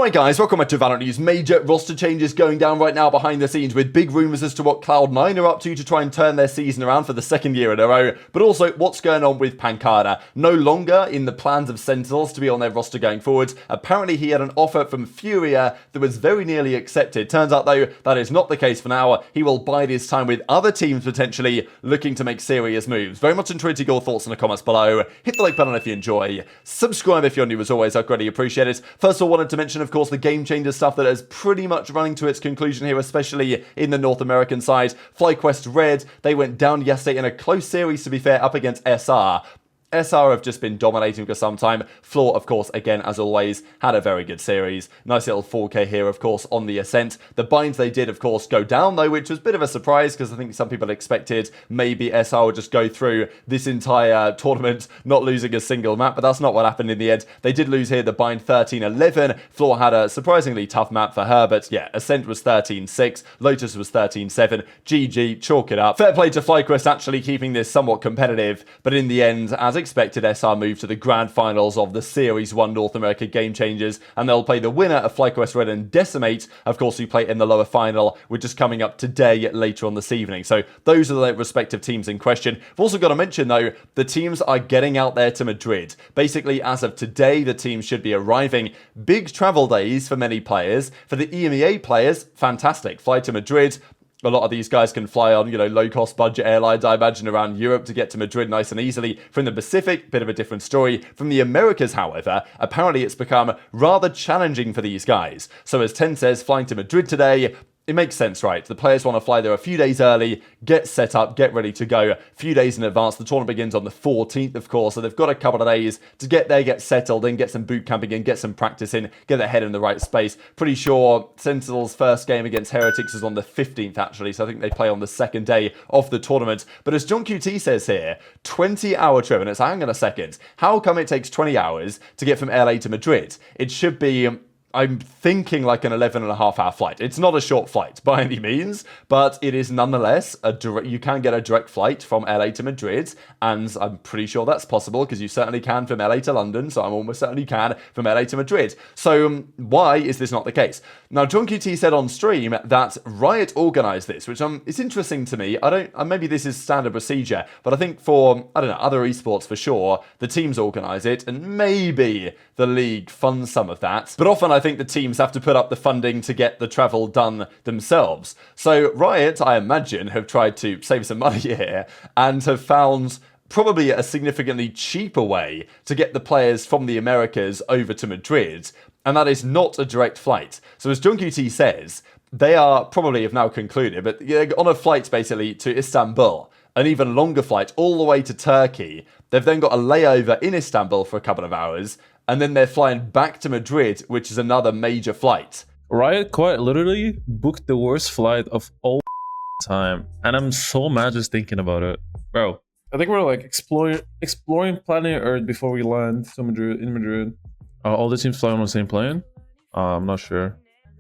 Alright guys, welcome back to VALORANT News. Major roster changes going down right now behind the scenes, with big rumours as to what Cloud9 are up to try and turn their season around for the second year in a row, but also what's going on with pANcada. No longer in the plans of Sentinels to be on their roster going forward. Apparently he had an offer from Furia that was very nearly accepted. Turns out though, that is not the case for now. He will bide his time with other teams potentially looking to make serious moves. Very much intrigued your thoughts in the comments below. Hit the like button if you enjoy. Subscribe if you're new as always, I'd greatly appreciate it. First of all, wanted to mention of course the game changer stuff that is pretty much running to its conclusion here, especially in the North American side. FlyQuest Red, they went down yesterday in a close series, to be fair, up against SR. SR have just been dominating for some time. Floor, of course, again, as always, had a very good series. Nice little 4K here, of course, on the ascent. The binds they did, of course, go down, though, which was a bit of a surprise, because I think some people expected maybe SR would just go through this entire tournament, not losing a single map, but that's not what happened in the end. They did lose here, the bind 13-11. Floor had a surprisingly tough map for her, but yeah, Ascent was 13-6. Lotus was 13-7. GG, chalk it up. Fair play to FlyQuest actually keeping this somewhat competitive, but in the end, as expected, SR moved to the grand finals of the Series 1 North America Game Changers, and they'll play the winner of FlyQuest Red and Decimate, of course, who play in the lower final, which is coming up today later on this evening. So those are the respective teams in question. I've also got to mention, though, the teams are getting out there to Madrid. Basically, as of today, the teams should be arriving. Big travel days for many players. For the EMEA players, fantastic. Fly to Madrid. A lot of these guys can fly on, low-cost budget airlines, I imagine, around Europe to get to Madrid nice and easily. From the Pacific, bit of a different story. From the Americas, however, apparently it's become rather challenging for these guys. So as Ten says, flying to Madrid today, it makes sense, right? The players want to fly there a few days early, get set up, get ready to go a few days in advance. The tournament begins on the 14th, of course, so they've got a couple of days to get there, get settled in, get some boot camping in, get some practice in, get their head in the right space. Pretty sure Sentinel's first game against Heretics is on the 15th, actually, so I think they play on the second day of the tournament. But as John QT says here, 20-hour trip, and it's, hang on a second, how come it takes 20 hours to get from LA to Madrid? It should be, I'm thinking, like an 11.5-hour flight. It's not a short flight by any means, but it is nonetheless you can get a direct flight from LA to Madrid, and I'm pretty sure that's possible because you certainly can from LA to London, so I'm almost certainly can from LA to Madrid. So why is this not the case? Now, John QT said on stream that Riot organised this, which it's interesting to me. Maybe this is standard procedure, but I think for, I don't know, other esports for sure, the teams organise it, and maybe the league funds some of that. But often I think the teams have to put up the funding to get the travel done themselves. So Riot, I imagine, have tried to save some money here and have found probably a significantly cheaper way to get the players from the Americas over to Madrid, and that is not a direct flight. So as John QT says, they are probably have now concluded, but on a flight basically to Istanbul, an even longer flight all the way to Turkey. They've then got a layover in Istanbul for a couple of hours, and then they're flying back to Madrid, which is another major flight. Riot quite literally booked the worst flight of all time, and I'm so mad just thinking about it, bro. I think we're like exploring planet Earth before we land to Madrid. In Madrid, all the teams flying on the same plane. I'm not sure.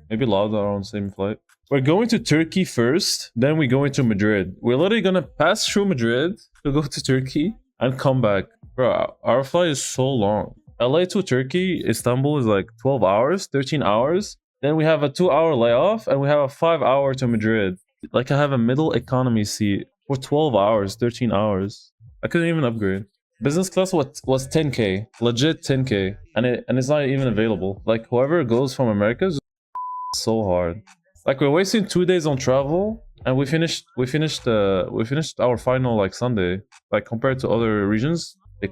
Maybe Loud are on the same flight. We're going to Turkey first, then we're going to Madrid. We're literally gonna pass through Madrid to go to Turkey and come back, bro. Our flight is so long. LA to Turkey, Istanbul is like 12 hours, 13 hours. Then we have a 2-hour layoff and we have a 5-hour to Madrid. Like I have a middle economy seat for 12 hours, 13 hours. I couldn't even upgrade. Business class was 10K, legit 10K, and it's not even available. Like whoever goes from America is so hard. Like we're wasting 2 days on travel, and we finished our final like Sunday. Like compared to other regions, they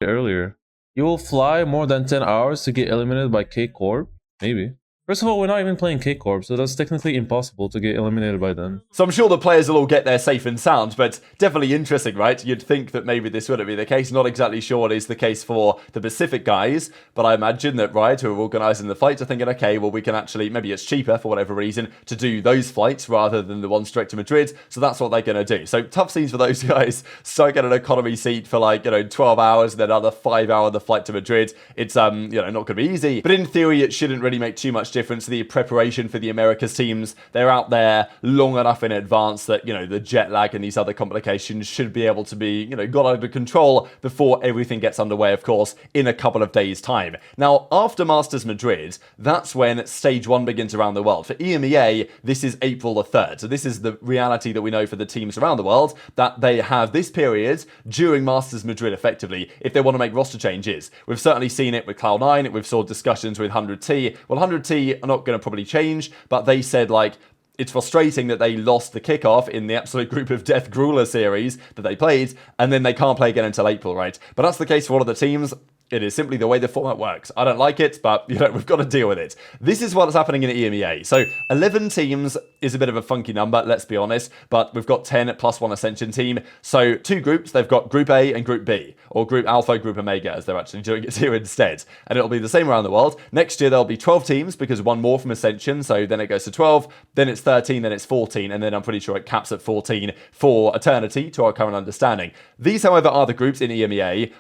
earlier. You will fly more than 10 hours to get eliminated by K Corp? Maybe. First of all, we're not even playing K Corp, so that's technically impossible to get eliminated by them. So I'm sure the players will all get there safe and sound, but definitely interesting, right? You'd think that maybe this wouldn't be the case. Not exactly sure what is the case for the Pacific guys, but I imagine that Riot, who are organising the flights, are thinking, okay, well, we can actually, maybe it's cheaper for whatever reason, to do those flights rather than the ones direct to Madrid, so that's what they're going to do. So tough scenes for those guys. So get an economy seat for like, 12 hours, then another 5-hour the flight to Madrid. It's, not going to be easy, but in theory, it shouldn't really make too much difference difference. The preparation for the Americas teams, they're out there long enough in advance that, you know, the jet lag and these other complications should be able to be, you know, got under control before everything gets underway, of course, in a couple of days' time. Now, after Masters Madrid, that's when stage 1 begins around the world. For EMEA, this is April the 3rd. So this is the reality that we know for the teams around the world, that they have this period during Masters Madrid, effectively, if they want to make roster changes. We've certainly seen it with Cloud9. We've saw discussions with 100T. Well, 100T are not going to probably change, but they said, like, it's frustrating that they lost the kickoff in the absolute group of death Grueler series that they played, and then they can't play again until April, right? But that's the case for all of the teams. It is simply the way the format works. I don't like it, but, you know, we've got to deal with it. This is what's happening in EMEA. So 11 teams is a bit of a funky number, let's be honest, but we've got 10 plus 1 Ascension team. So 2 groups, they've got Group A and Group B, or Group Alpha, Group Omega, as they're actually doing it here instead. And it'll be the same around the world. Next year, there'll be 12 teams, because 1 more from Ascension, so then it goes to 12, then it's 13, then it's 14, and then I'm pretty sure it caps at 14 for Eternity, to our current understanding. These, however, are the groups in EMEA.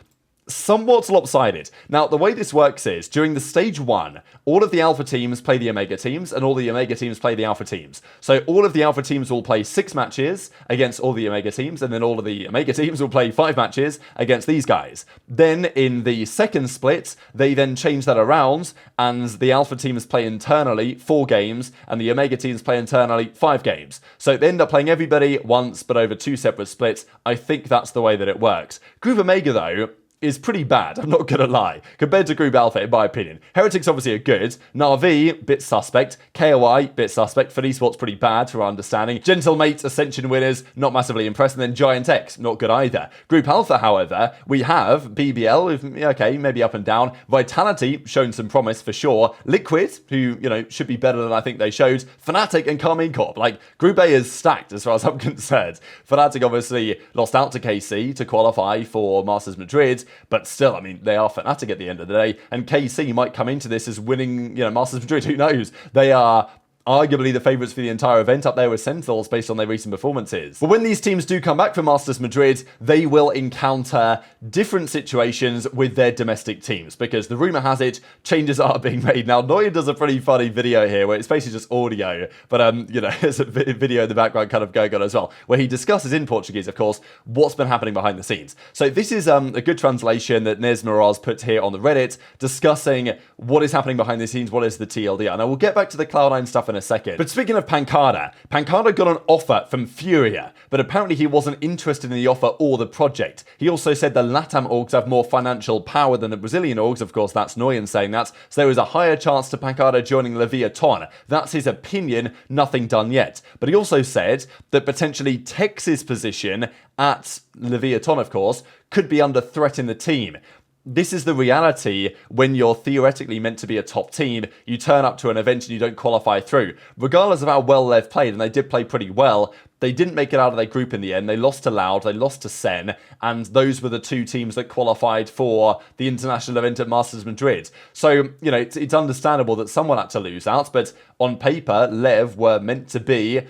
Somewhat lopsided. Now, the way this works is, during the stage 1, all of the alpha teams play the omega teams, and all the omega teams play the alpha teams. So all of the alpha teams will play 6 matches against all the omega teams, and then all of the omega teams will play 5 matches against these guys. Then, in the second split, they then change that around, and the alpha teams play internally 4 games, and the omega teams play internally 5 games. So they end up playing everybody once, but over 2 separate splits. I think that's the way that it works. Group Omega, though, is pretty bad, I'm not gonna lie, compared to Group Alpha, in my opinion. Heretics obviously are good, Na'Vi, bit suspect, KOI, bit suspect, for esports pretty bad, to our understanding. Gentlemates, Ascension winners, not massively impressed, and then Giant X, not good either. Group Alpha, however, we have BBL, okay, maybe up and down, Vitality, shown some promise for sure, Liquid, who, you know, should be better than I think they showed, Fnatic and Carmine Corp. Like, Group A is stacked as far as I'm concerned. Fnatic obviously lost out to KC to qualify for Masters Madrid, but still, I mean, they are Fnatic at the end of the day, and KC might come into this as winning, you know, Masters Madrid, who knows? They are arguably the favourites for the entire event, up there with Sentinels based on their recent performances. But when these teams do come back from Masters Madrid, they will encounter different situations with their domestic teams, because the rumour has it, changes are being made. Now, Neuer does a pretty funny video here where it's basically just audio, but you know, there's a video in the background kind of going on as well, where he discusses in Portuguese, of course, what's been happening behind the scenes. So this is a good translation that Nes Miraz put here on the Reddit, discussing what is happening behind the scenes, what is the TLDR. Now, we'll get back to the Cloud9 stuff in a second. But speaking of pANcada got an offer from Furia, but apparently he wasn't interested in the offer or the project. He also said the LATAM orgs have more financial power than the Brazilian orgs. Of course, that's Noyan saying that. So there is a higher chance to pANcada joining Leviathan. That's his opinion, nothing done yet. But he also said that potentially Tex's position at Leviathan, of course, could be under threat in the team. This is the reality when you're theoretically meant to be a top team, you turn up to an event and you don't qualify through. Regardless of how well they've played, and they did play pretty well, they didn't make it out of their group in the end. They lost to Loud, they lost to Sen, and those were the 2 teams that qualified for the international event at Masters Madrid. So, you know, it's understandable that someone had to lose out, but on paper, LEV were meant to be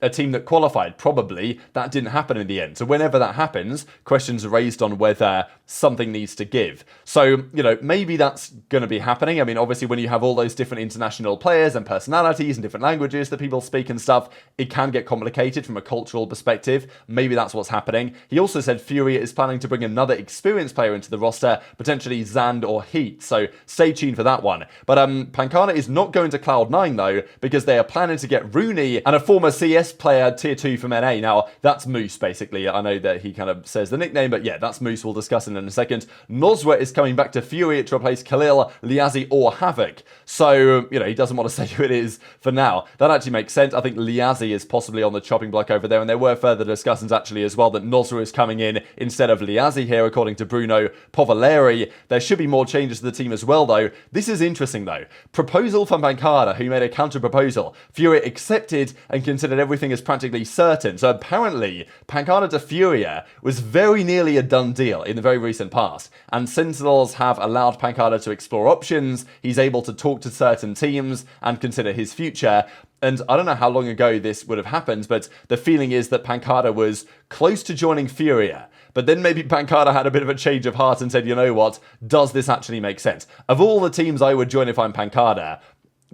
a team that qualified. Probably that didn't happen in the end. So whenever that happens, questions are raised on whether something needs to give. So, you know, maybe that's going to be happening. I mean, obviously, when you have all those different international players and personalities and different languages that people speak and stuff, it can get complicated from a cultural perspective. Maybe that's what's happening. He also said Furia is planning to bring another experienced player into the roster, potentially Zand or Heat. So stay tuned for that one. But pANcada is not going to Cloud9 though, because they are planning to get Runi and a former CS player tier 2 from NA. Now, that's Moose, basically. I know that he kind of says the nickname, but yeah, that's Moose. We'll discuss it in a second. Nozwa is coming back to Fury to replace Khalil, Liazi, or Havoc. So, you know, he doesn't want to say who it is for now. That actually makes sense. I think Liazi is possibly on the chopping block over there, and there were further discussions actually as well that Nozwa is coming in instead of Liazi here, according to Bruno Povaleri. There should be more changes to the team as well, though. This is interesting, though. Proposal from pANcada, who made a counter-proposal. Fury accepted and considered everything is practically certain. So apparently, pANcada to Furia was very nearly a done deal in the very recent past. And Sentinels have allowed pANcada to explore options. He's able to talk to certain teams and consider his future. And I don't know how long ago this would have happened, but the feeling is that pANcada was close to joining Furia. But then maybe pANcada had a bit of a change of heart and said, you know what, does this actually make sense? Of all the teams I would join if I'm pANcada,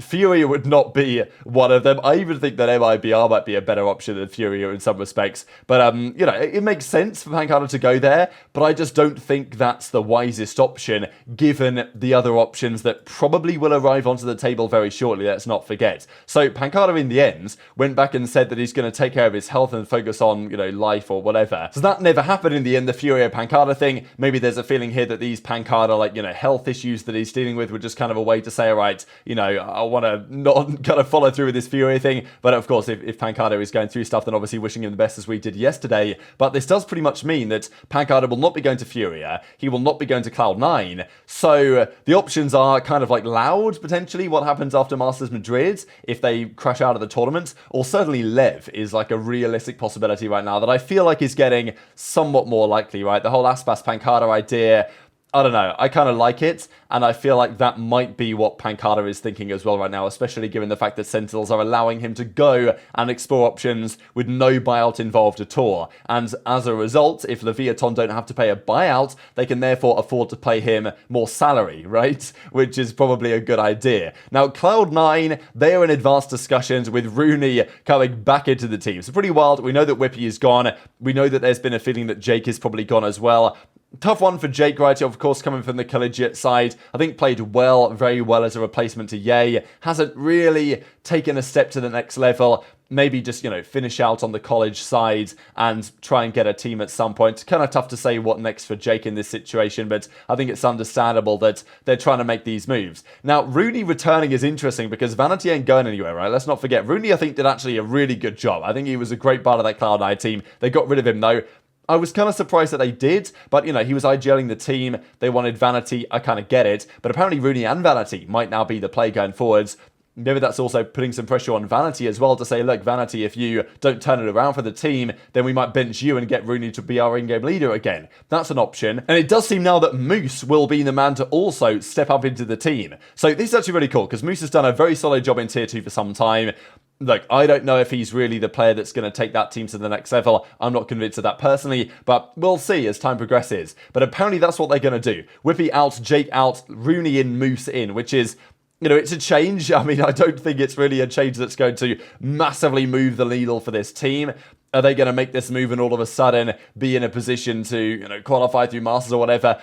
Furia would not be one of them. I even think that MIBR might be a better option than Furia in some respects. But, you know, it makes sense for pANcada to go there, but I just don't think that's the wisest option, given the other options that probably will arrive onto the table very shortly, let's not forget. So pANcada, in the end, went back and said that he's going to take care of his health and focus on, you know, life or whatever. So that never happened in the end, the Furia pANcada thing. Maybe there's a feeling here that these pANcada, like, you know, health issues that he's dealing with were just kind of a way to say, all right, you know, I want to not kind of follow through with this Furia thing. But of course, if pANcada is going through stuff, then obviously wishing him the best as we did yesterday. But this does pretty much mean that pANcada will not be going to Furia. He will not be going to Cloud9. So the options are kind of like Loud, potentially, what happens after Masters Madrid if they crash out of the tournament. Or certainly LEV is like a realistic possibility right now that I feel like is getting somewhat more likely, right? The whole Aspas pANcada idea, I don't know, I kind of like it, and I feel like that might be what pANcada is thinking as well right now, especially given the fact that Sentinels are allowing him to go and explore options with no buyout involved at all. And as a result, if Leviathan don't have to pay a buyout, they can therefore afford to pay him more salary, right? Which is probably a good idea. Now, Cloud9, they are in advanced discussions with Runi coming back into the team. So pretty wild. We know that Whippy is gone. We know that there's been a feeling that Jake is probably gone as well. Tough one for Jake, right? Of course, coming from the collegiate side. I think played well, very well as a replacement to Ye. Hasn't really taken a step to the next level. Maybe just, you know, finish out on the college side and try and get a team at some point. Kind of tough to say what next for Jake in this situation, but I think it's understandable that they're trying to make these moves. Now, Runi returning is interesting because Vanity ain't going anywhere, right? Let's not forget, Runi, I think, did actually a really good job. I think he was a great part of that Cloud9 team. They got rid of him, though. I was kind of surprised that they did, but, you know, he was IGLing the team. They wanted Vanity. I kind of get it. But apparently Runi and Vanity might now be the play going forwards. Maybe that's also putting some pressure on Vanity as well to say, look, Vanity, if you don't turn it around for the team, then we might bench you and get Runi to be our in-game leader again. That's an option. And it does seem now that Moose will be the man to also step up into the team. So this is actually really cool because Moose has done a very solid job in Tier 2 for some time. Look, I don't know if he's really the player that's going to take that team to the next level. I'm not convinced of that personally, but we'll see as time progresses. But apparently that's what they're going to do. Whippy out, Jake out, Runi in, Moose in, which is, you know, it's a change. I mean, I don't think it's really a change that's going to massively move the needle for this team. Are they going to make this move and all of a sudden be in a position to, you know, qualify through Masters or whatever?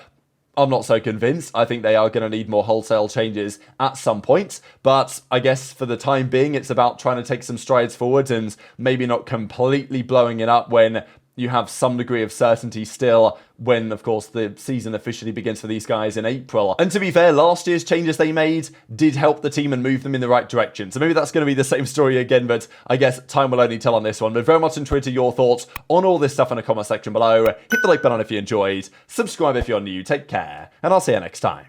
I'm not so convinced. I think they are going to need more wholesale changes at some point. But I guess for the time being, it's about trying to take some strides forward and maybe not completely blowing it up when you have some degree of certainty still when, of course, the season officially begins for these guys in April. And to be fair, last year's changes they made did help the team and move them in the right direction. So maybe that's going to be the same story again, but I guess time will only tell on this one. But very much intrigued to your thoughts on all this stuff in the comment section below. Hit the like button if you enjoyed. Subscribe if you're new. Take care. And I'll see you next time.